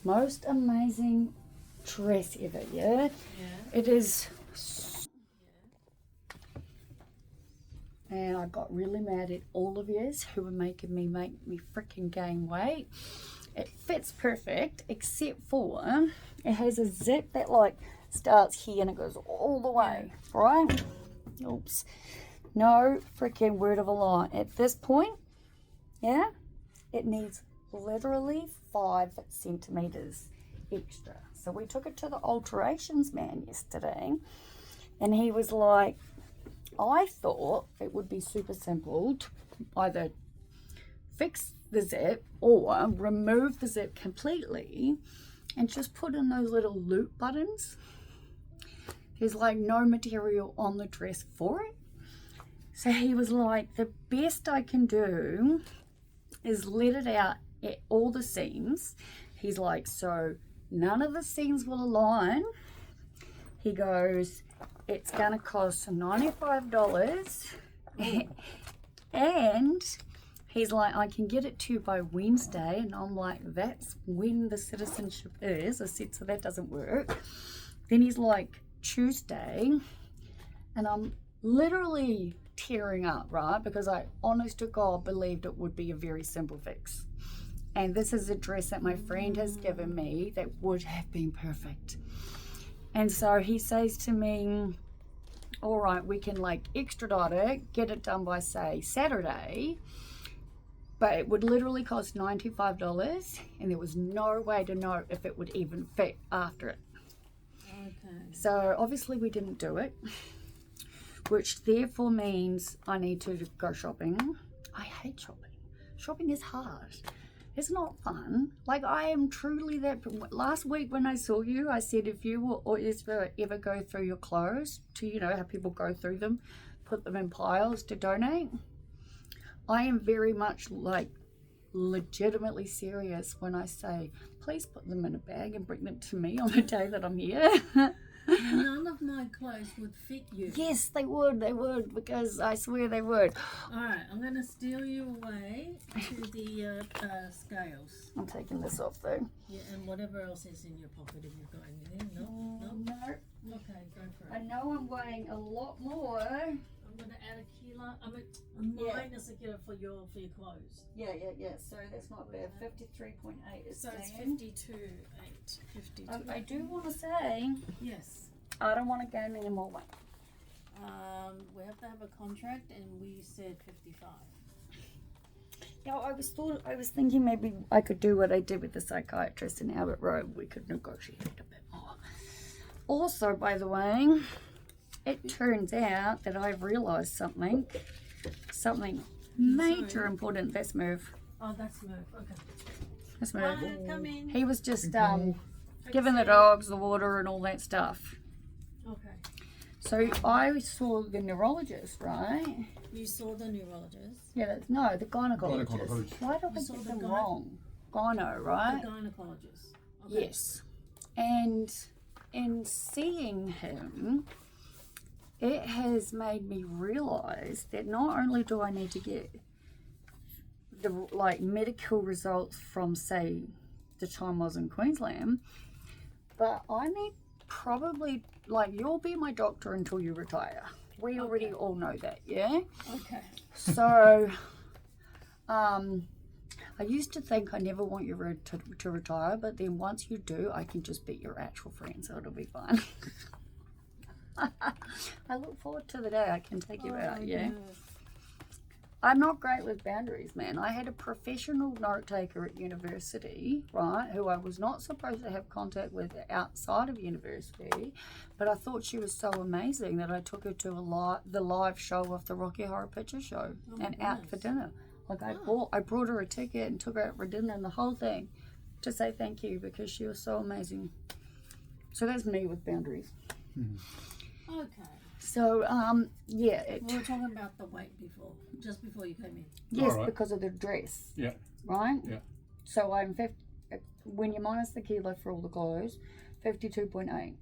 most amazing dress ever, yeah? It is. And I got really mad at all of yous who were making me freaking gain weight. It fits perfect, except for it has a zip that like starts here and it goes all the way, right? Oops. No freaking word of a lie. At this point, yeah, it needs literally 5 centimeters extra. So we took it to the alterations man yesterday, and he was like, I thought it would be super simple to either fix the zip or remove the zip completely and just put in those little loop buttons. There's like no material on the dress for it. So he was like, the best I can do is let it out at all the seams. He's like, so none of the seams will align. He goes, it's gonna cost $95 and he's like, I can get it to you by Wednesday. And I'm like, that's when the citizenship is. I said, so that doesn't work. Then he's like, Tuesday. And I'm literally tearing up, right? Because I, honest to God, believed it would be a very simple fix. And this is a dress that my friend has given me that would have been perfect. And so he says to me, all right, we can like extradite it, get it done by say Saturday, but it would literally cost $95 and there was no way to know if it would even fit after it. Okay. So obviously we didn't do it, which therefore means I need to go shopping. I hate shopping. Shopping is hard. It's not fun. Like, I am truly that. Last week when I saw you, I said if you will ever go through your clothes to, you know, how people go through them, put them in piles to donate. I am very much like legitimately serious when I say, please put them in a bag and bring them to me on the day that I'm here. None of my clothes would fit you. Yes, they would, because I swear they would. Alright, I'm going to steal you away to the scales. I'm taking this off though. Yeah, and whatever else is in your pocket if you're going in. No. Okay, go for it. I know I'm weighing a lot more. I'm going to add a kilo. Minus a kilo for your clothes. Yeah. So that's not bad. 53.8 is so it's 52.8. 52. I do want to say, yes, I don't want to gain any more weight. We have to have a contract, and we said 55. Yeah, I was thinking maybe I could do what I did with the psychiatrist in Albert Road. We could negotiate a bit more. Also, by the way, it turns out that I've realised something major important. That's Merv. Oh, that's Merv. Okay. That's Merv. Come in. He was just giving the dogs the water and all that stuff. Okay. So I saw the neurologist, right? You saw the neurologist? Yeah, no, the gynecologist. Why do I get them wrong? Gyno, right? The gynecologist. Okay. Yes. And in seeing him, it has made me realise that not only do I need to get the medical results from, say, the time I was in Queensland, but I need probably, you'll be my doctor until you retire. We already all know that, yeah? Okay. So, I used to think I never want you to retire, but then once you do, I can just be your actual friend, so it'll be fine. I look forward to the day I can take you out, yeah? No. I'm not great with boundaries, man. I had a professional note taker at university, right, who I was not supposed to have contact with outside of university, but I thought she was so amazing that I took her to the live show of the Rocky Horror Picture Show and out for dinner. I brought her a ticket and took her out for dinner and the whole thing to say thank you because she was so amazing. So that's me with boundaries. Mm-hmm. Okay. So, yeah. We were talking about the weight just before you came in. Yes, right. Because of the dress. Yeah. Right? Yeah. So I'm when you minus the kilo for all the clothes, 52.8.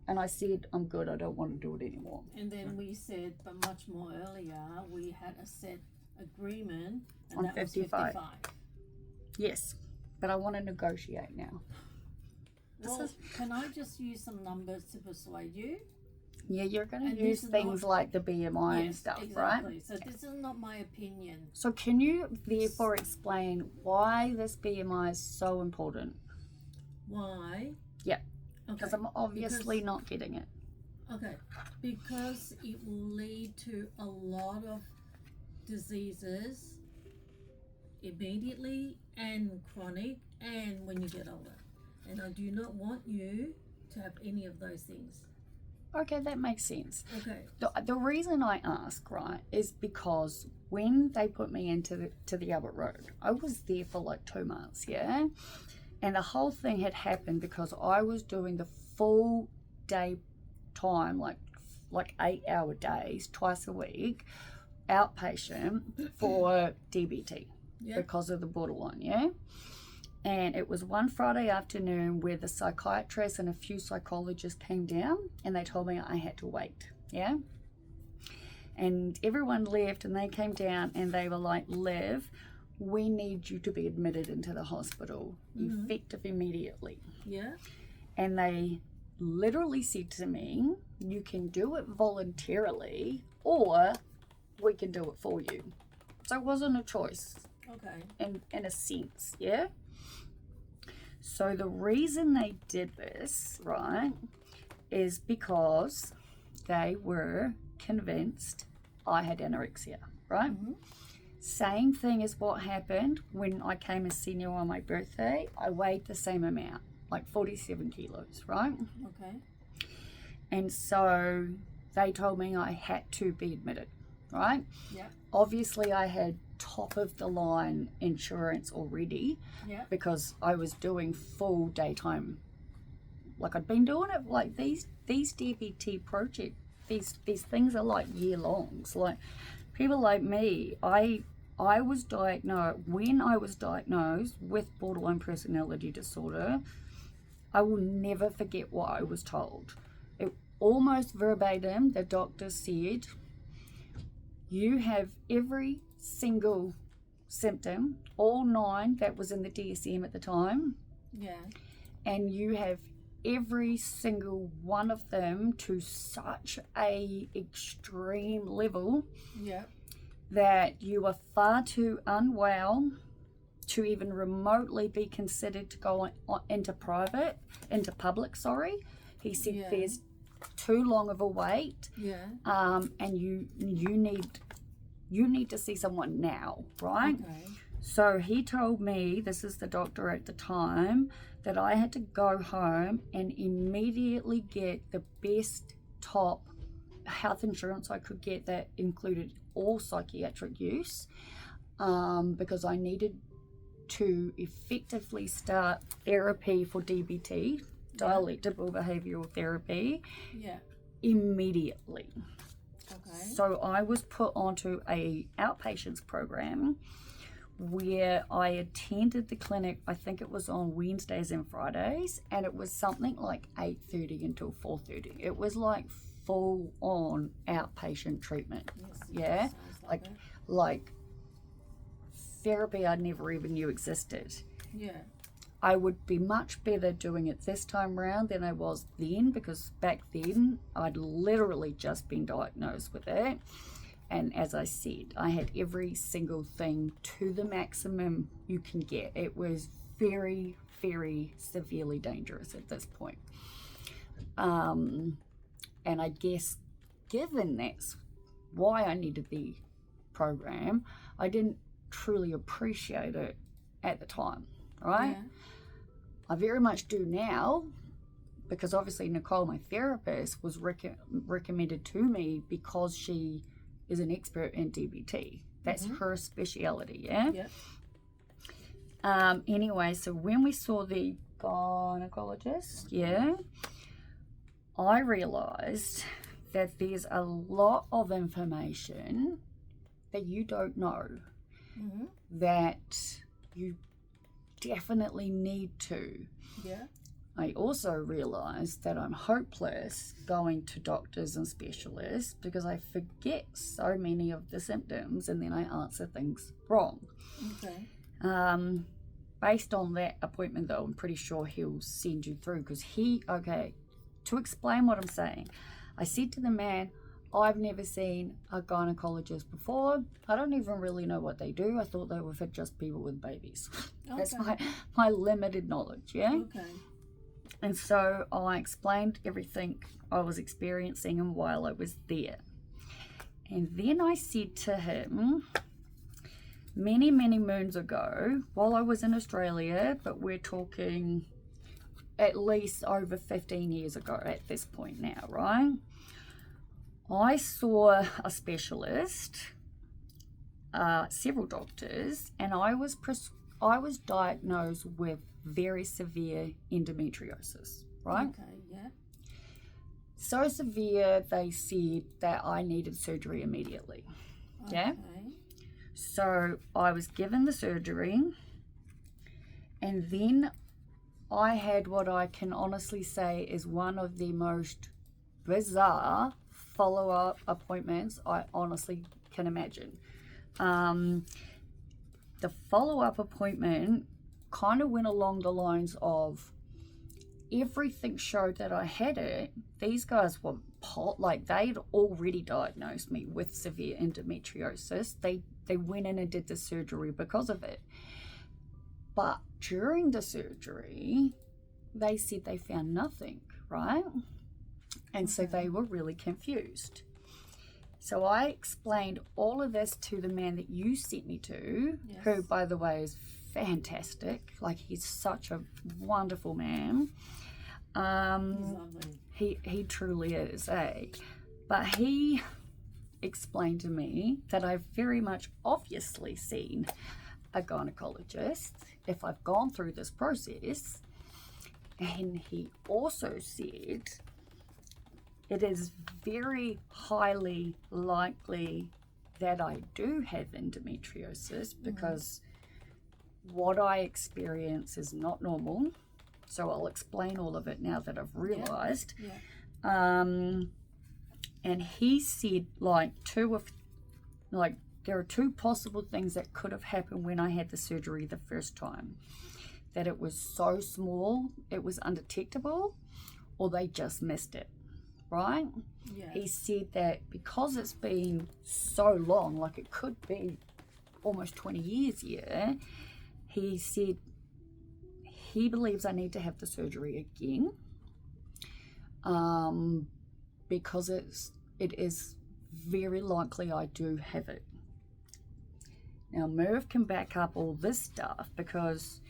And I said, I'm good, I don't want to do it anymore. And then we said, but much more earlier, we had a set agreement. And on that 55. Was 55. Yes, but I want to negotiate now. Well, can I just use some numbers to persuade you? Yeah, you're going And to use this is things not- like the BMI and Yes, stuff, exactly. right? So this is not my opinion. So can you therefore explain why this BMI is so important? Why? Yeah, Okay. because I'm obviously not getting it. Okay, because it will lead to a lot of diseases immediately and chronic and when you get older. And I do not want you to have any of those things. Okay, that makes sense. Okay. The reason I ask, right, is because when they put me into the Albert Road, I was there for like 2 months, yeah? And the whole thing had happened because I was doing the full day time, like 8-hour days, twice a week, outpatient for DBT because of the borderline, yeah? And it was one Friday afternoon where the psychiatrist and a few psychologists came down and they told me I had to wait, yeah? And everyone left and they came down and they were like, Liv, we need you to be admitted into the hospital, effective immediately. Yeah. And they literally said to me, you can do it voluntarily or we can do it for you. So it wasn't a choice. Okay. In a sense, yeah? So the reason they did this, right, is because they were convinced I had anorexia, right? Same thing as what happened when I came as senior on my birthday. I weighed the same amount, like 47 kilos, right? Okay. And so they told me I had to be admitted, right? Yeah. Obviously, I had top of the line insurance already because I was doing full daytime. Like I'd been doing it like these DBT projects. These things are like year longs. Like people like me, I was diagnosed when I was diagnosed with borderline personality disorder. I will never forget what I was told. It almost verbatim. The doctor said, "You have every single symptom, all 9 that was in the DSM at the time. Yeah. And you have every single one of them to such a extreme level that you are far too unwell to even remotely be considered to go into public, sorry." He said there's too long of a wait. And you need to see someone now, right? Okay. So he told me, this is the doctor at the time, that I had to go home and immediately get the best top health insurance I could get that included all psychiatric use, because I needed to effectively start therapy for DBT, dialectical behavioral therapy, immediately. Okay. So I was put onto a outpatients program where I attended the clinic, I think it was on Wednesdays and Fridays, and it was something like 8:30 until 4:30. It was like full on outpatient treatment. Yes, like therapy I never even knew existed. Yeah. I would be much better doing it this time around than I was then, because back then I'd literally just been diagnosed with it. And as I said, I had every single thing to the maximum you can get. It was very, very severely dangerous at this point. And I guess given that's why I needed the program, I didn't truly appreciate it at the time, right? Yeah. I very much do now, because obviously Nicole, my therapist, was recommended to me because she is an expert in DBT. That's her speciality, yeah? Yep. Anyway, so when we saw the gynecologist, I realised that there's a lot of information that you don't know that you definitely need to. Yeah. I also realised that I'm hopeless going to doctors and specialists because I forget so many of the symptoms and then I answer things wrong. Okay. based on that appointment, though, I'm pretty sure he'll send you through, because to explain what I'm saying, I said to the man, I've never seen a gynecologist before. I don't even really know what they do. I thought they were for just people with babies. Okay. That's my limited knowledge, yeah? Okay. And so I explained everything I was experiencing and while I was there. And then I said to him, many, many moons ago, while I was in Australia, but we're talking at least over 15 years ago at this point now, right? I saw a specialist, several doctors, and I was diagnosed with very severe endometriosis, right? Okay, yeah. So severe, they said that I needed surgery immediately. Yeah? Okay. So I was given the surgery, and then I had what I can honestly say is one of the most bizarre follow-up appointments I honestly can imagine. The follow-up appointment kind of went along the lines of everything showed that I had it. These guys were they'd already diagnosed me with severe endometriosis. They went in and did the surgery because of it. But during the surgery, they said they found nothing, right? And so they were really confused. So I explained all of this to the man that you sent me to, Yes. who, by the way, is fantastic. Like, he's such a wonderful man. He's lovely. He truly is, eh? But he explained to me that I've very much obviously seen a gynecologist if I've gone through this process. And he also said it is very highly likely that I do have endometriosis because what I experience is not normal. So I'll explain all of it now that I've realized. Yeah. And he said there are two possible things that could have happened when I had the surgery the first time. That it was so small, it was undetectable, or they just missed it, right? Yeah. He said that because it's been so long, like it could be almost 20 years here, he said he believes I need to have the surgery again, because it is very likely I do have it. Now Merv can back up all this stuff because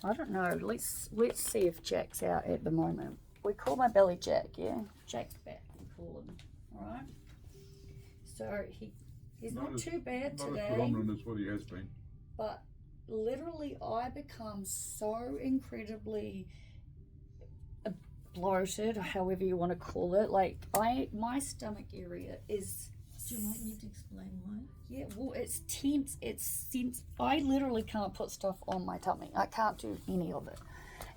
I don't know. Let's see if Jack's out at the moment. We call my belly Jack, yeah? Jack's back, we call him. Alright? So he's not too bad Not today. as predominant as what he has been. But literally I become so incredibly bloated, or however you want to call it. Like my stomach area is... Do you want me to explain why? Yeah, well, it's tense. I literally can't put stuff on my tummy. I can't do any of it.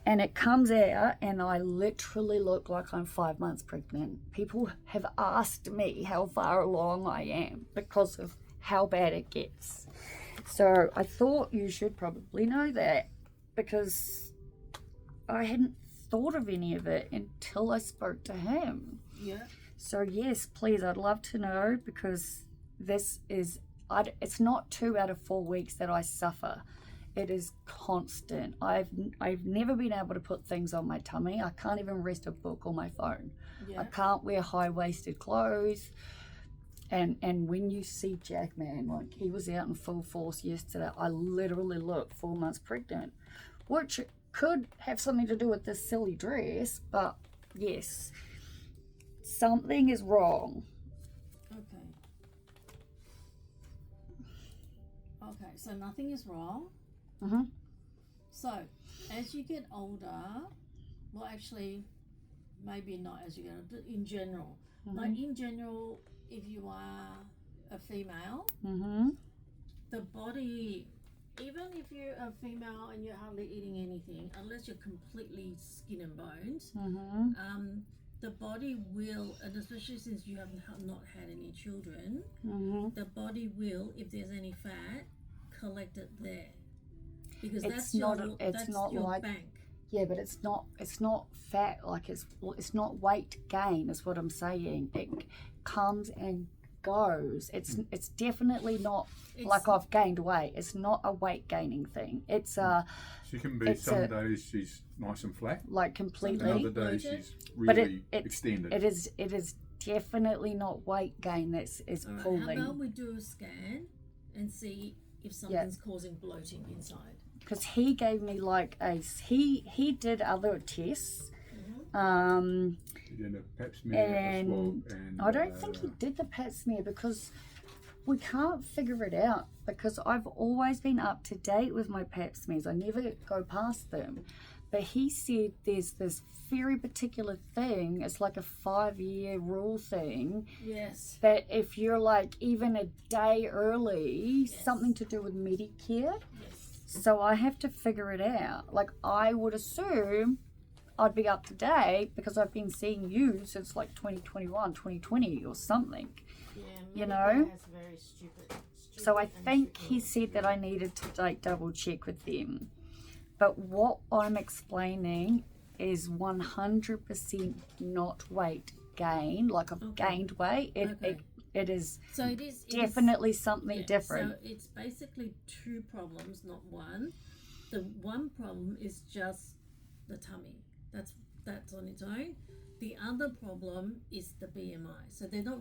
And it comes out and I literally look like I'm 5 months pregnant. People have asked me how far along I am because of how bad it gets. So I thought you should probably know that, because I hadn't thought of any of it until I spoke to him. Yeah. So yes, please, I'd love to know, because this is, it's not 2 out of 4 weeks that I suffer. It is constant. I've never been able to put things on my tummy. I can't even rest a book or my phone. Yeah. I can't wear high-waisted clothes. And when you see Jack, man, like he was out in full force yesterday, I literally look 4 months pregnant, which could have something to do with this silly dress, but yes, something is wrong. Okay. Okay, so nothing is wrong. Mm-hmm. So, as you get older, well, actually, maybe not as you get older, in general. Mm-hmm. Like, in general, if you are a female, Mm-hmm. the body, even if you're a female and you're hardly eating anything, unless you're completely skin and bones, Mm-hmm. the body will, and especially since you have not had any children, Mm-hmm. the body will, if there's any fat, collect it there. Because it's that's not your, it's that's not your like bank. yeah, but it's not fat, like it's not weight gain is what I'm saying. It comes and goes. It's definitely not like I've gained weight. It's not a weight gaining thing. It's She can be some days she's nice and flat, like completely, and other days she's but really it's extended. It is definitely not weight gain that's is All right, pulling. how about we do a scan and see if something's causing bloating inside? Because he gave me like he did other tests. He did a pap smear, a swab, and I don't think he did the pap smear because we can't figure it out, because I've always been up to date with my pap smears. I never go past them. But he said there's this very particular thing, it's like a 5-year rule thing. Yes. That if you're like even a day early, something to do with Medicare. Yes. So I have to figure it out. Like I would assume I'd be up to date because I've been seeing you since like 2021, 2020 or something. Yeah, you know? Has very stupid So I think he said that I needed to like double check with them. But what I'm explaining is 100% not weight gain. Like I've gained weight. It is so it is definitely something different. So it's basically two problems, not one. The one problem is just the tummy. That's on its own. The other problem is the BMI. So they're not.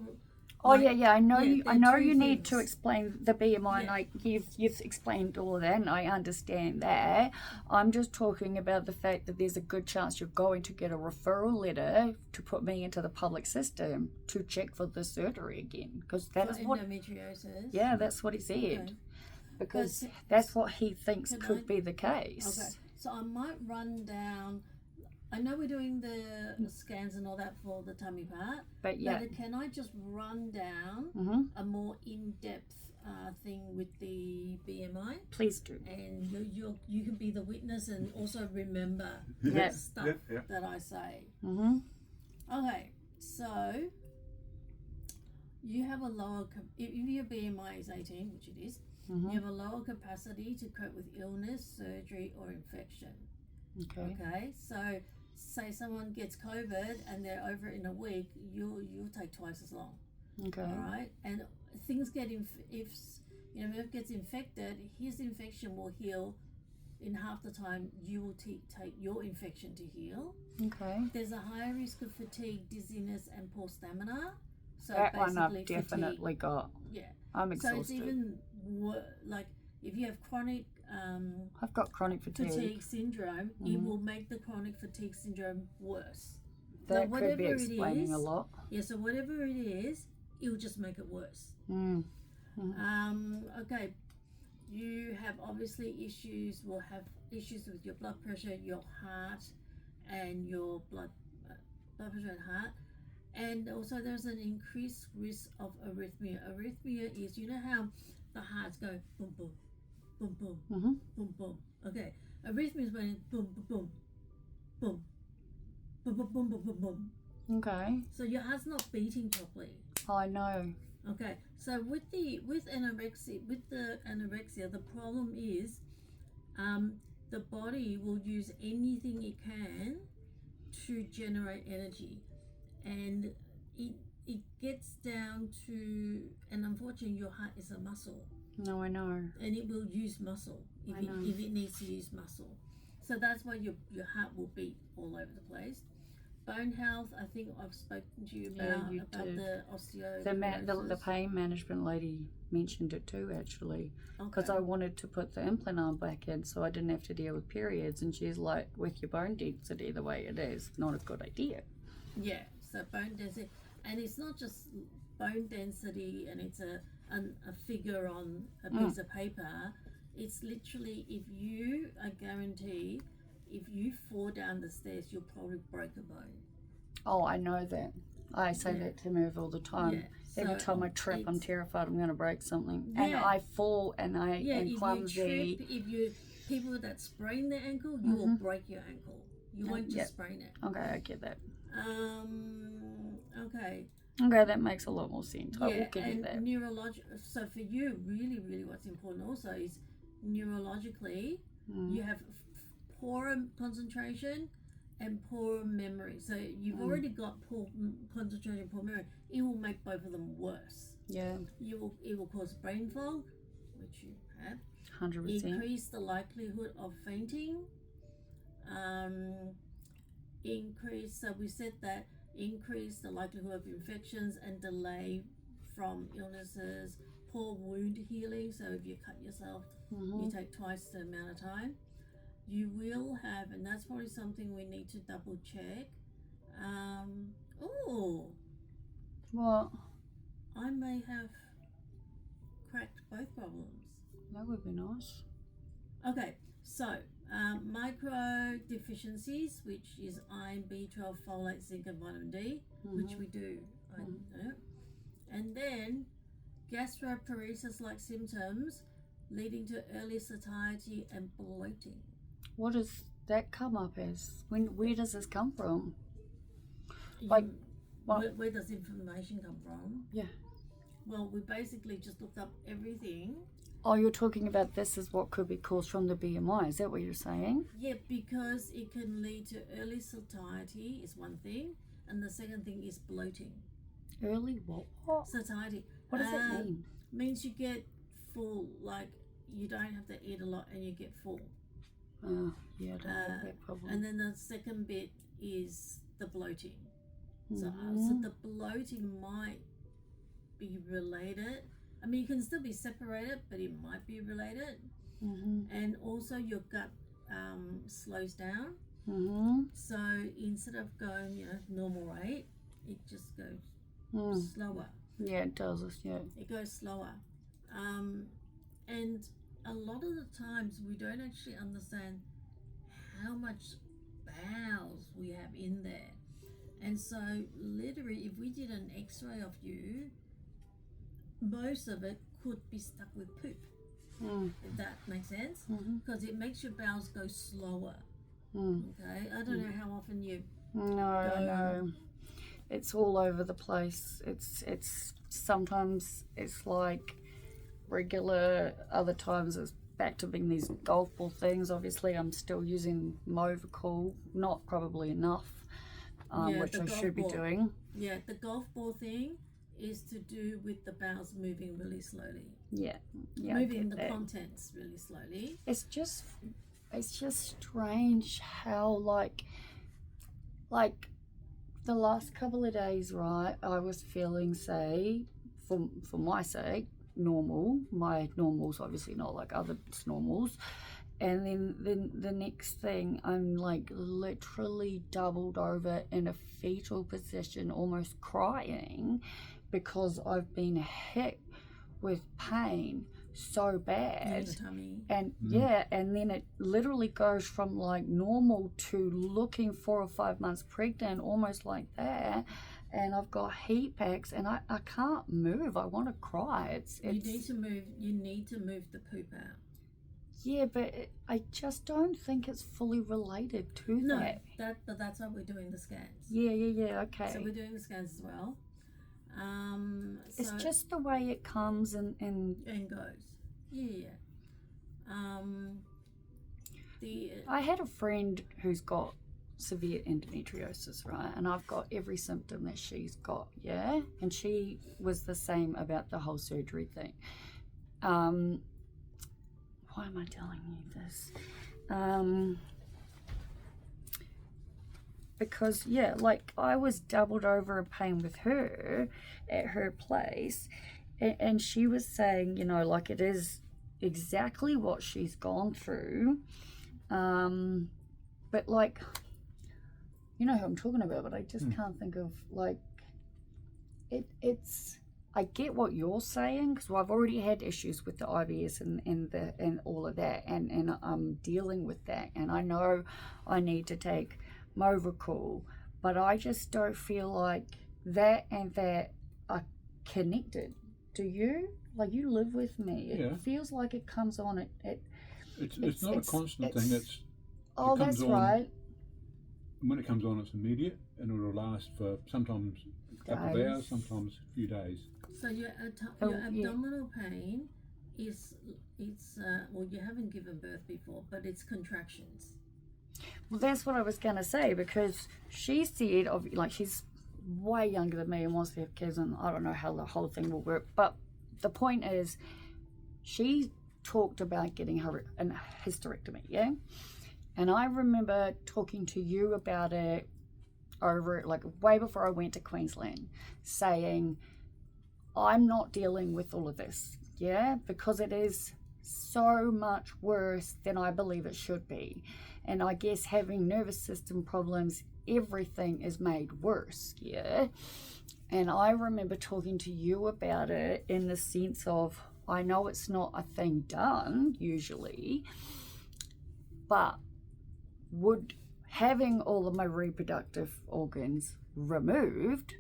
Oh yeah. I know you need things. to explain the BMI, and you've explained all of that, and I understand that. I'm just talking about the fact that there's a good chance you're going to get a referral letter to put me into the public system to check for the surgery again, because that is what endometriosis. Yeah, that's what he said. Okay. Because that's what he thinks could be the case. Okay, so I might run down. I know we're doing the scans and all that for the tummy part, but can I just run down a more in-depth thing with the BMI? Please do. And you can be the witness and also remember stuff that I say. Okay, so you have a lower, if your BMI is 18, which it is, you have a lower capacity to cope with illness, surgery, or infection. Okay, so say someone gets COVID and they're over it in a week, you'll take twice as long. Okay. All right, and things get if it gets infected, his infection will heal in half the time you will take your infection to heal. Okay. There's a higher risk of fatigue, dizziness, and poor stamina. So that one I've definitely got. Yeah. I'm exhausted. So it's even like if you have chronic I've got chronic fatigue syndrome, it will make the chronic fatigue syndrome worse. That could be explaining a lot. Yeah, so whatever it is, it'll just make it worse. Okay, you have obviously issues. Will have issues with your blood pressure, your heart, and your blood pressure and heart. And also there's an increased risk of arrhythmia. Arrhythmia is, you know how the heart's go boom, boom, boom, boom, boom, boom. Okay, arrhythmia is when it's boom, boom, boom, boom, boom, boom, boom, boom, boom. Okay. So your heart's not beating properly. I know. Okay, so with the anorexia, the problem is, the body will use anything it can to generate energy, and it gets down to, and unfortunately your heart is a muscle. No, I know. And it will use muscle if it needs to use muscle. So that's why your heart will beat all over the place. Bone health, I think I've spoken to you about the osteoporosis. The pain management lady mentioned it too, actually, because I wanted to put the implant arm back in so I didn't have to deal with periods, and she's like, with your bone density the way it is, not a good idea. Yeah, so bone density, and it's not just bone density and it's a figure on a piece of paper. It's literally, I guarantee, if you fall down the stairs, you'll probably break a bone. Oh, I know that. I say that to Merv all the time. Yeah. Every time I trip, I'm terrified I'm going to break something. Yeah. And I fall and I am clumsy. If you people that sprain their ankle, you will break your ankle. You won't just sprain it. Okay, I get that. Okay. Okay, that makes a lot more sense. I will give you that. So for you, really, really what's important also is neurologically, You have poor concentration and poor memory. So you've already got poor concentration, poor memory. It will make both of them worse. Yeah. It will cause brain fog, which you have. 100%. Increase the likelihood of fainting. We said that increase the likelihood of infections and delay from illnesses, poor wound healing. So if you cut yourself, you take twice the amount of time. You will have, and that's probably something we need to double check. What? I may have cracked both problems. That would be nice. Okay, so micro deficiencies, which is iron, B12, folate, zinc, and vitamin D, which we do. I know. And then gastroparesis-like symptoms leading to early satiety and bloating. What does that come up as? Where does this come from? Where does information come from? Yeah. Well, we basically just looked up everything. Oh, you're talking about this is what could be caused from the BMI. Is that what you're saying? Yeah, because it can lead to early satiety is one thing, and the second thing is bloating. Early what? Satiety. What does that mean? Means you get full, like you don't have to eat a lot and you get full. Oh, yeah, I don't have that problem. And then the second bit is the bloating. So the bloating might be related. I mean, you can still be separated, but it might be related. And also your gut slows down. So instead of going, normal rate, it just goes slower. Yeah, it does. Yeah. It goes slower. And a lot of the times we don't actually understand how much bowels we have in there. And so literally, if we did an x-ray of you, most of it could be stuck with poop. If that makes sense. Because it makes your bowels go slower. Okay, I don't know how often you No. It's all over the place. It's sometimes it's like regular, other times it's back to being these golf ball things. Obviously I'm still using Movicol, not probably enough, which I should be doing. Yeah, the golf ball thing is to do with the bowels moving really slowly. Yeah, moving the contents really slowly. It's just strange how like the last couple of days, right, I was feeling, say, for my sake, normal. My normal's obviously not like others' normals. And then the next thing, I'm like literally doubled over in a fetal position, almost crying, because I've been hit with pain so bad. And and then it literally goes from like normal to looking 4 or 5 months pregnant, almost like that. And I've got heat packs and I can't move. I want to cry. You need to move the poop out. Yeah, but I just don't think it's fully related to that. But that's why we're doing the scans. Yeah, okay. So we're doing the scans as well. It's just the way it comes and goes. Yeah. I had a friend who's got severe endometriosis, right? And I've got every symptom that she's got, yeah? And she was the same about the whole surgery thing. Why am I telling you this? Because, like I was doubled over in pain with her at her place. And she was saying, like it is exactly what she's gone through. But like, you know who I'm talking about, but I just can't think of like, it's, I get what you're saying, because I've already had issues with the IBS and all of that, and I'm dealing with that, and I know I need to take Movicol, but I just don't feel like that and that are connected. Do you? Like, you live with me. It feels like it comes on it's not a constant thing. That's right. When it comes on, it's immediate, and it'll last for sometimes a couple of hours, sometimes a few days. So your abdominal pain it's well, you haven't given birth before, but it's contractions. Well, that's what I was going to say, because she said, like, she's way younger than me and wants to have kids, and I don't know how the whole thing will work. But the point is, she talked about getting her a hysterectomy, yeah? And I remember talking to you about it over, like, way before I went to Queensland, saying, I'm not dealing with all of this, yeah? Because it is so much worse than I believe it should be. And I guess having nervous system problems, everything is made worse, yeah? And I remember talking to you about it in the sense of, I know it's not a thing done usually, but would having all of my reproductive organs removed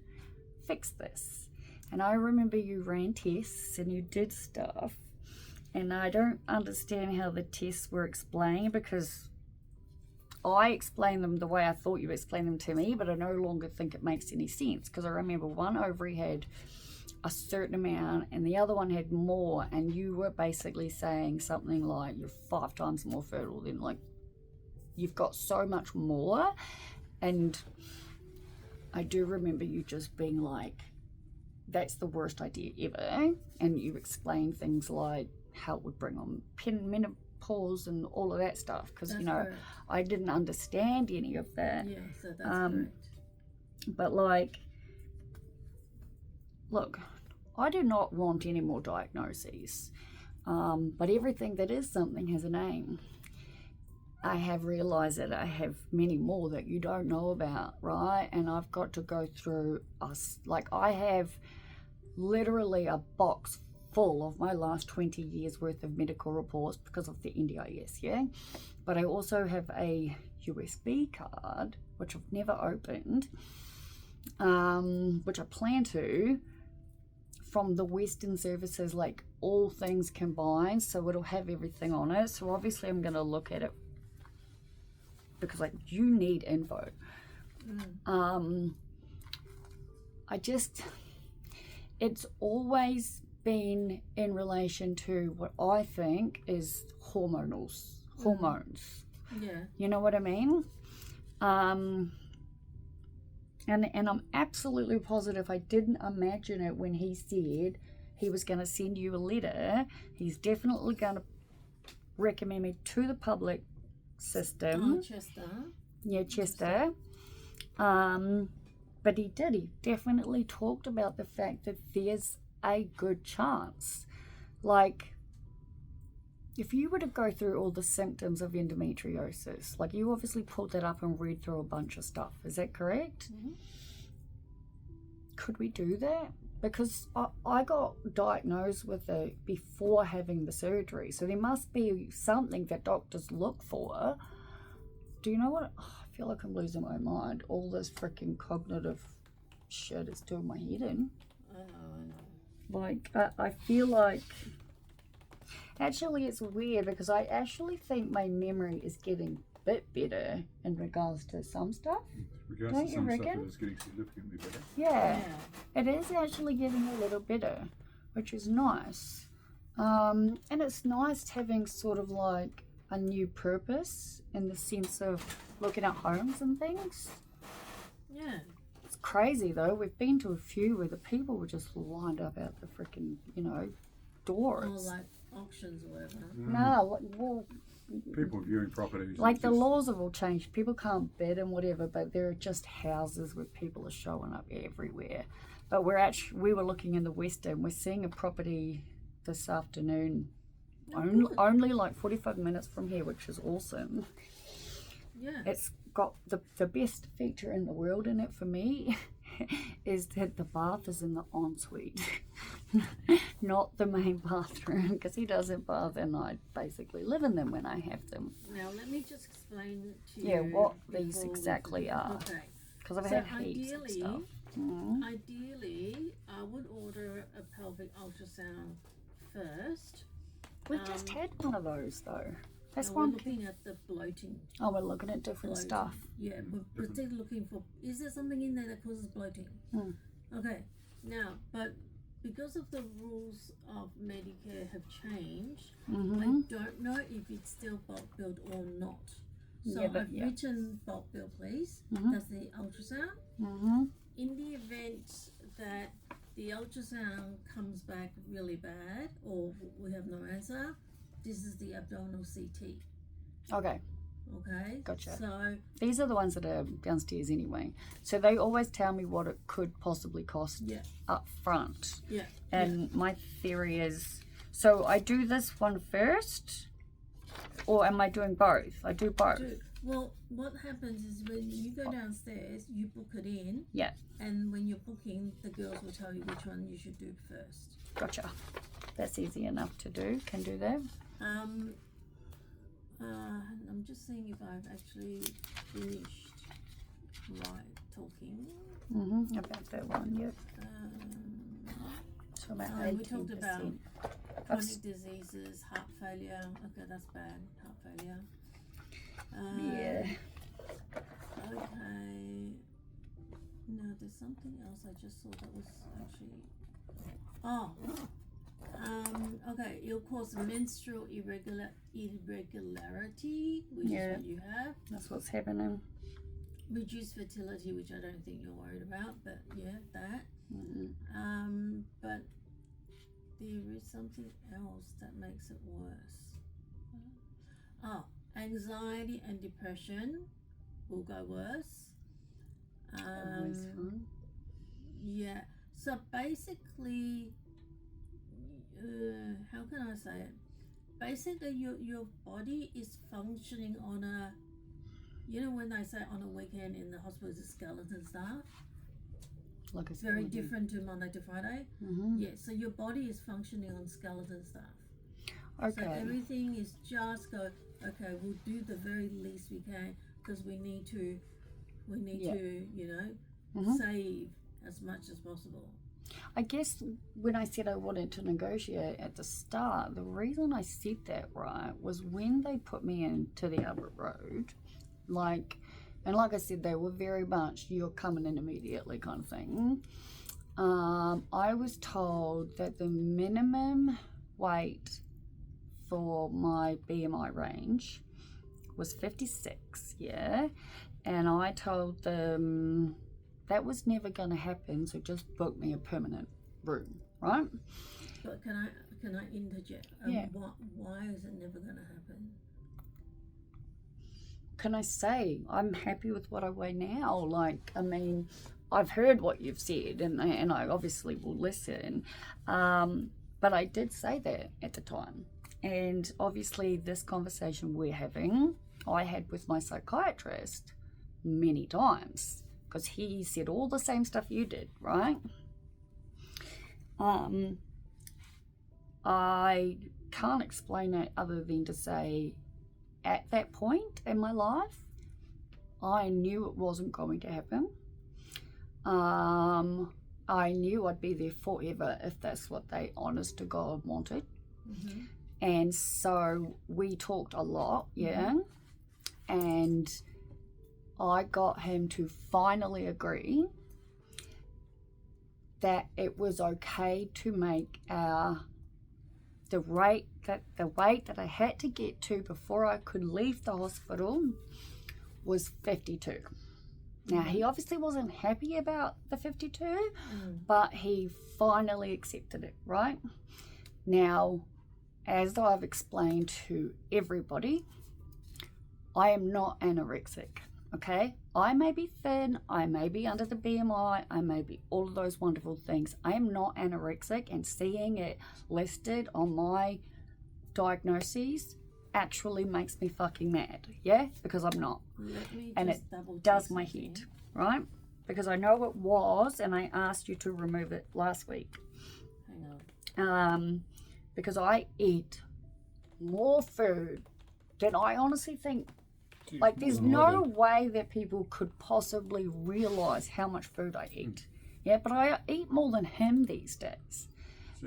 fix this? And I remember you ran tests and you did stuff, and I don't understand how the tests were explained, because I explained them the way I thought you explained them to me, but I no longer think it makes any sense, because I remember one ovary had a certain amount and the other one had more, and you were basically saying something like you're 5 times more fertile than, like, you've got so much more. And I do remember you just being like, that's the worst idea ever, and you explained things like how it would bring on menopause and all of that stuff, because you know, correct. I didn't understand any of that. Yeah, so that's correct. But like, look, I do not want any more diagnoses, but everything that is something has a name. I have realized that I have many more that you don't know about, right? And I've got to go through us. Like, I have literally a box full of my last 20 years worth of medical reports because of the NDIS, yeah? But I also have a USB card, which I've never opened, which I plan to, from the Western services, like all things combined, so it'll have everything on it. So obviously I'm going to look at it, because like, you need info. It's always been in relation to what I think is hormones. Yeah. You know what I mean? And I'm absolutely positive I didn't imagine it when he said he was going to send you a letter. He's definitely going to recommend me to the public system. Chester. Yeah, Chester. But he definitely talked about the fact that there's a good chance. Like, if you were to go through all the symptoms of endometriosis, like, you obviously pulled that up and read through a bunch of stuff, is that correct? Mm-hmm. Could we do that? Because I got diagnosed with it before having the surgery, so there must be something that doctors look for. Do you know what? Oh, I feel like I'm losing my mind. All this freaking cognitive shit is doing my head in. I know. Like, I feel like... Actually, it's weird, because I actually think my memory is getting a bit better in regards to some stuff. Don't you reckon? It's getting significantly better. Yeah, it is actually getting a little better, which is nice. And it's nice having sort of like a new purpose in the sense of looking at homes and things. Yeah. It's crazy though. We've been to a few where the people were just lined up out the freaking, doors. Or like auctions or whatever. No, well, People viewing properties. like the laws have all changed. People can't bid and whatever, but there are just houses where people are showing up everywhere. But we were looking in the Western. We're seeing a property this afternoon, only like 45 minutes from here, which is awesome. Yeah. It's got the best feature in the world in it for me is that the bath is in the ensuite, not the main bathroom, because he doesn't bath and I basically live in them when I have them. Now let me just explain to you. Yeah, what these exactly are. Okay. Because I've had heaps of stuff. Ideally, I would order a pelvic ultrasound first. We just had one of those though. That's We're one. looking at the bloating. Oh, we're looking at different Bloating. stuff. Yeah, we're still looking for, is there something in there that causes bloating? Okay, now, but because of the rules of Medicare have changed, Mm-hmm. I don't know if it's still bulk billed or not. So Yeah, but I've yeah. written bulk bill, please. Mhm. That's the ultrasound. Mm-hmm. In the event that the ultrasound comes back really bad or we have no answer, this is the abdominal CT. Okay, Okay? Gotcha. So, these are the ones that are downstairs anyway. So they always tell me what it could possibly cost yeah, up front. yeah. And my theory is, so I do this one first, or am I doing both? I do both. Well, what happens is when you go downstairs, you book it in. Yeah. And when you're booking, the girls will tell you which one you should do first. Gotcha. That's easy enough to do. Can do that. I'm just seeing if I've actually finished my talking. Mm-hmm. About that one, yep. So about 18%. We talked about chronic diseases, heart failure. Okay, that's bad. Heart failure. Yeah. Okay. No, there's something else I just saw that was actually. Oh. Okay, it'll cause menstrual irregularity, which is what you have. That's what's happening. Reduced fertility, which I don't think you're worried about, but yeah, that. Mm-hmm. But there is something else that makes it worse. Oh, anxiety and depression will go worse. Always fun. Yeah. So basically, how can I say it? Basically, your body is functioning on a, you know, when they say on a weekend in the hospital is a skeleton staff. Like a Very skeleton. different to Monday to Friday. Mm-hmm. Yeah. So your body is functioning on skeleton staff. Okay. So everything is just go. Okay, we'll do the very least we can because we need to, you know, Mm-hmm. save as much as possible. I guess when I said I wanted to negotiate at the start, the reason I said that, right, was when they put me into the Albert Road, like I said, they were very much, you're coming in immediately kind of thing. I was told that the minimum weight for my BMI range was 56, yeah? And I told them that was never going to happen, so just book me a permanent room, right? But can I interject? Yeah. Why is it never going to happen? Can I say I'm happy with what I weigh now? Like, I mean, I've heard what you've said, and I obviously will listen. But I did say that at the time, and obviously this conversation we're having, I had with my psychiatrist many times. Because he said all the same stuff you did, right? I can't explain it other than to say, at that point in my life, I knew it wasn't going to happen. I knew I'd be there forever if that's what they, honest to God, wanted. Mm-hmm. And so we talked a lot, yeah? Mm-hmm. And I got him to finally agree that it was okay to make the weight that I had to get to before I could leave the hospital was 52. Now, he obviously wasn't happy about the 52, but he finally accepted it, right? Now, as I've explained to everybody, I am not anorexic. Okay, I may be thin, I may be under the BMI, I may be all of those wonderful things. I am not anorexic, and seeing it listed on my diagnoses actually makes me fucking mad, yeah? Because I'm not. And it does my head, right? Because I know it was, and I asked you to remove it last week. Hang on. Because I eat more food than I honestly think. Like, there's no way that people could possibly realise how much food I eat. Yeah, but I eat more than him these days.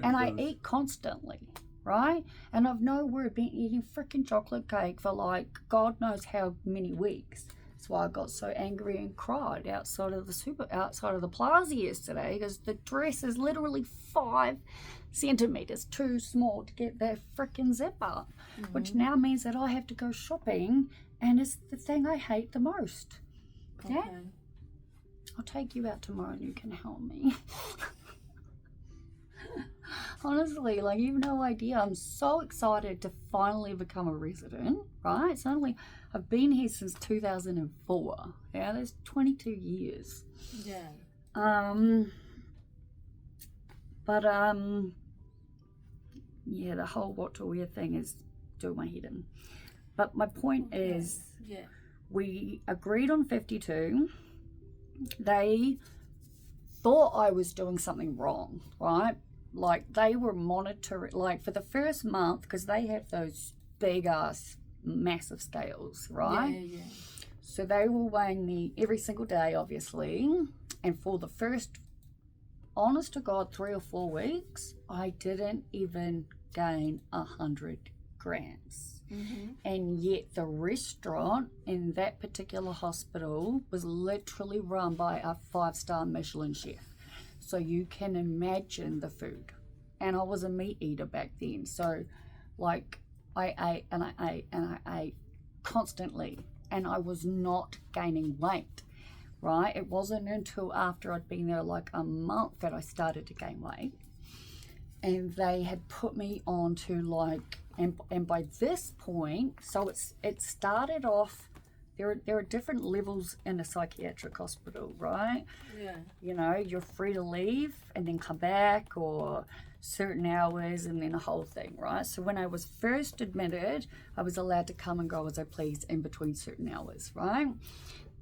And I eat constantly, right? And I've nowhere been eating freaking chocolate cake for, like, God knows how many weeks. It's That's why I got so angry and cried outside of the plaza yesterday, because the dress is literally 5 centimeters too small to get that freaking zipper, which now means that I have to go shopping, and it's the thing I hate the most. Yeah? Okay. I'll take you out tomorrow and you can help me. Honestly, like, you have no idea. I'm so excited to finally become a resident, right? It's only, I've been here since 2004. Yeah, that's 22 years. Yeah. Yeah, the whole what to wear thing is doing my head in. But my point is, we agreed on 52. They thought I was doing something wrong, right? Like, they were monitoring, like, for the first month, because they have those big ass massive scales, right? Yeah. So they were weighing me every single day, obviously, and for the first, honest to God, 3 or 4 weeks, I didn't even gain 100 grams. And yet the restaurant in that particular hospital was literally run by a 5-star Michelin chef. So you can imagine the food. And I was a meat eater back then. So, like, I ate and I ate and I ate constantly. And I was not gaining weight, right? It wasn't until after I'd been there like a month that I started to gain weight. And they had put me on to, like, and by this point, so it started off, there are different levels in a psychiatric hospital, right? Yeah. You know, you're free to leave and then come back, or certain hours, and then a whole thing, right? So when I was first admitted, I was allowed to come and go as I pleased in between certain hours, right?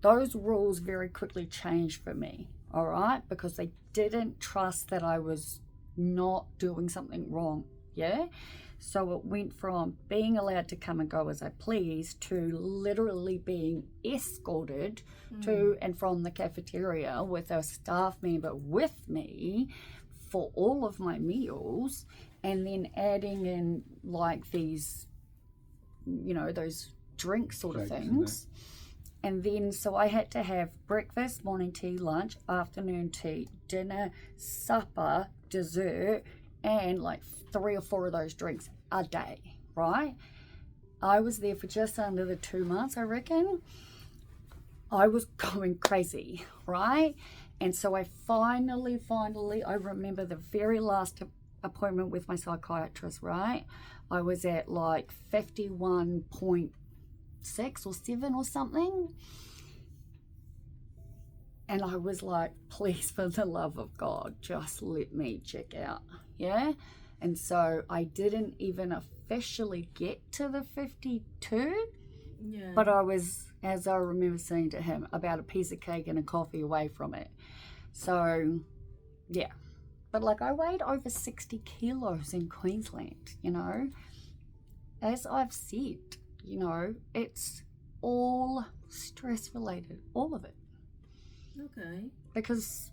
Those rules very quickly changed for me, all right? Because they didn't trust that I was not doing something wrong, yeah? So it went from being allowed to come and go as I pleased to literally being escorted to and from the cafeteria with a staff member with me for all of my meals, and then adding in, like, these, you know, those drink sort of things. And then, so I had to have breakfast, morning tea, lunch, afternoon tea, dinner, supper, dessert, and like 3 or 4 of those drinks a day, right? I was there for just under the 2 months, I reckon. I was going crazy, right? And so I finally, I remember the very last appointment with my psychiatrist, right? I was at like 51.6 or 7 or something. And I was like, please, for the love of God, just let me check out, yeah? And so I didn't even officially get to the 52, but I was, as I remember saying to him, about a piece of cake and a coffee away from it. So, yeah. But, like, I weighed over 60 kilos in Queensland, you know? As I've said, you know, it's all stress-related, all of it. Okay. Because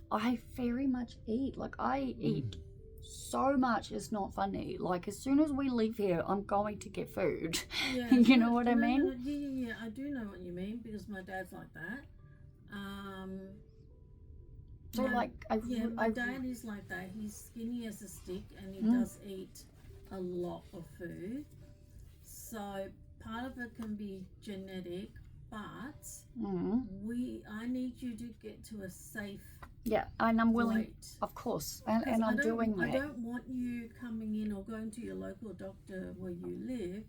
I very much eat. Like, I eat so much, it's not funny. Like, as soon as we leave here, I'm going to get food. Yeah. You know what I mean? No, yeah, I do know what you mean, because my dad's like that. So, my dad is like that. He's skinny as a stick, and he does eat a lot of food. So part of it can be genetic, but I need you to get to a safe and I'm willing, weight. of course, and I'm doing that. I don't want you coming in or going to your local doctor where you live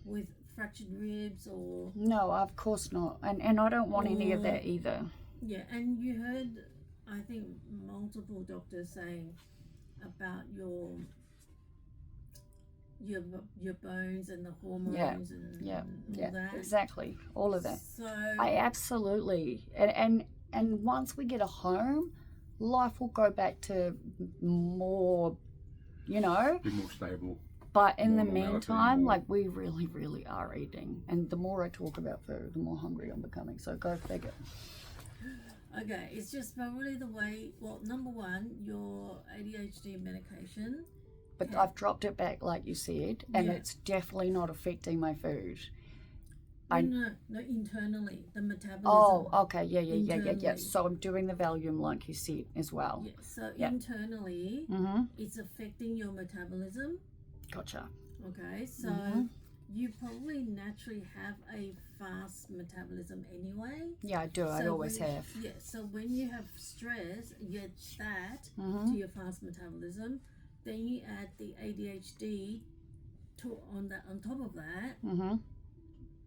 with fractured ribs or... No, of course not, and I don't want any of that either. Yeah, and you heard, I think, multiple doctors saying about your bones and the hormones and all that. Exactly, all of that. So I absolutely, and once we get a home, life will go back to more, you know, be more stable. But in the meantime, like, we really, really are eating, and the more I talk about food, the more hungry I'm becoming. So go figure. Okay, it's just probably the way. Well, number one, your ADHD medication. But I've dropped it back, like you said, and it's definitely not affecting my food. No, internally, the metabolism. Oh, okay, yeah. Internally. So I'm doing the Valium like you said as well. Yeah, so Yeah. internally, Mm-hmm. it's affecting your metabolism. Gotcha. Okay, so you probably naturally have a fast metabolism anyway. Yeah, I do. I So always when- have. Yeah, so when you have stress, you add that Mm-hmm. to your fast metabolism, then you add the ADHD on top of that, Mm-hmm.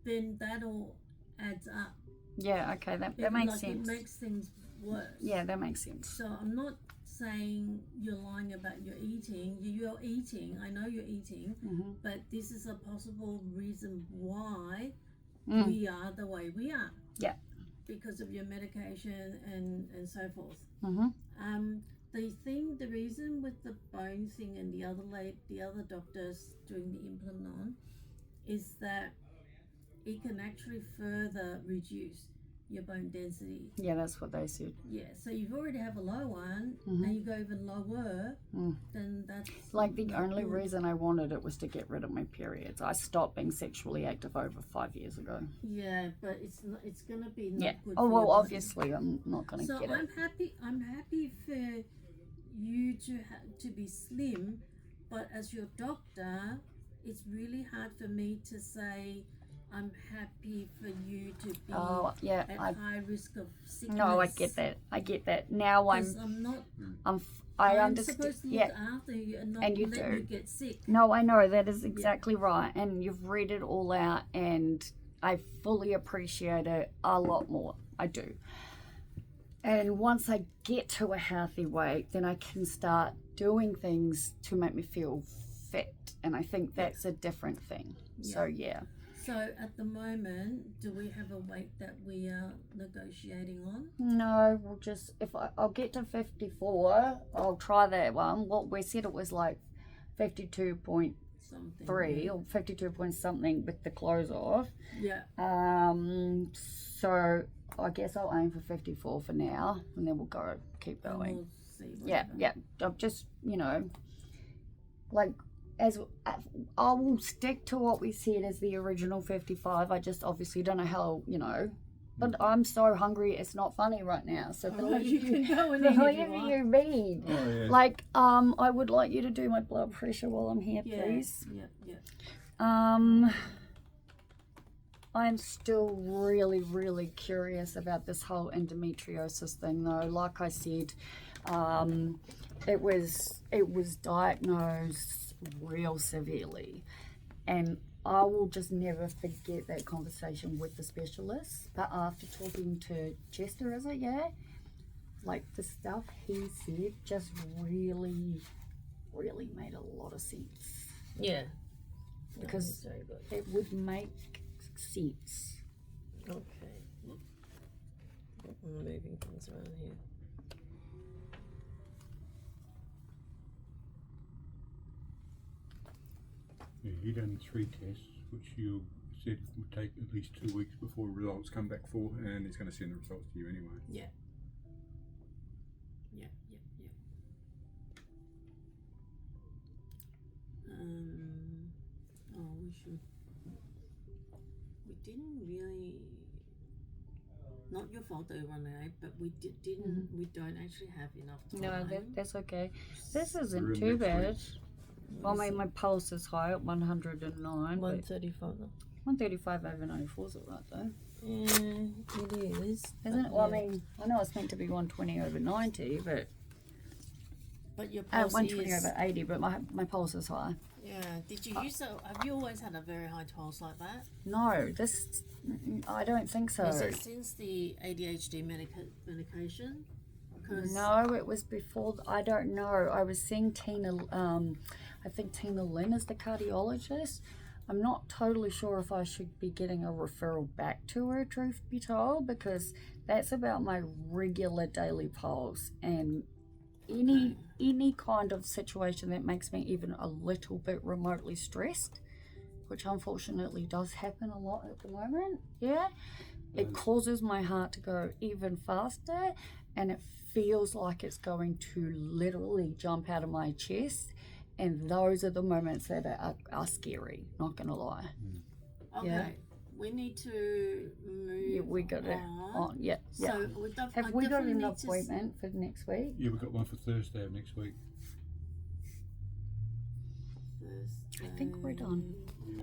then that all adds up. Yeah, okay, that It, makes like, sense. It makes things worse. Yeah, that makes sense. So I'm not saying you're lying about your eating. You're eating. I know you're eating, Mm-hmm. but this is a possible reason why Mm. we are the way we are. Yeah. Because of your medication and so forth. Mm-hmm. The reason with the bone thing and the other doctors doing the implant on is that it can actually further reduce your bone density. Yeah, that's what they said. Yeah, so you've already have a low one, Mhm. and you go even lower, then that's Like the not only good. reason I wanted it was to get rid of my periods. I stopped being sexually active over 5 years ago. Yeah, but it's gonna be not Yeah. good. Oh for well, your body. obviously I'm not going to So get I'm it. happy. I'm happy for you to be slim, but as your doctor, it's really hard for me to say I'm happy for you to be Oh yeah, at high risk of sickness. no, I get that. I get that. Now 'Cause I'm not. I I'm understand. supposed to look Yeah. after you and not And you let do. you get sick. No, I know that is exactly right, and you've read it all out, and I fully appreciate it a lot more. I do. And once I get to a healthy weight, then I can start doing things to make me feel fit, and I think that's a different thing. So yeah. So at the moment, do we have a weight that we are negotiating on? No, we'll just I'll get to 54. I'll try that one. What we said it was like 52.3 Something. or 52 point something with the clothes off. Yeah. So I guess I'll aim for 54 for now, and then we'll keep And going. we'll see. Yeah, whatever. yeah. I'm just, like I will stick to what we said as the original 55. I just obviously don't know how, but I'm so hungry. It's not funny right now. So You can go and eat if you whatever want. you read. Oh, yeah. Like, I would like you to do my blood pressure while I'm here, Yeah. please. Yeah. I'm still really, really curious about this whole endometriosis thing, though. Like I said, it was diagnosed real severely, and I will just never forget that conversation with the specialist. But after talking to Chester, is it? Yeah, like the stuff he said just really, really made a lot of sense. Yeah. Because very good. it would make sense. Okay. I'm moving things around here. Yeah, you done 3 tests, which you said would take at least 2 weeks before results come back for, and he's going to send the results to you anyway. Yeah. We didn't really. Not your fault they were running late, but we didn't. We don't actually have enough time. No, that's okay. This We're isn't in too next bad. week. Well, my pulse is high at 109, but 135. 135 over 94 is alright though. Yeah, it is. Isn't it? Well, I mean, I know it's meant to be 120 over 90, but But your pulse 120 is. over 80, but my pulse is high. Yeah. Did you use that? Have you always had a very high pulse like that? No, I don't think so. Is it since the ADHD medication? 'Cause No, it was before. I don't know. I was seeing Tina. I think Tina Lynn is the cardiologist. I'm not totally sure if I should be getting a referral back to her, truth be told, because that's about my regular daily pulse, and any kind of situation that makes me even a little bit remotely stressed, which unfortunately does happen a lot at the moment. Yeah, it causes my heart to go even faster, and it feels like it's going to literally jump out of my chest, and those are the moments that are scary, not gonna lie. Okay. Yeah. we need to move. Yeah, we got it on. Yeah, yeah. So Have we got an appointment for next week? Yeah, we've got one for Thursday of next week. I think we're done.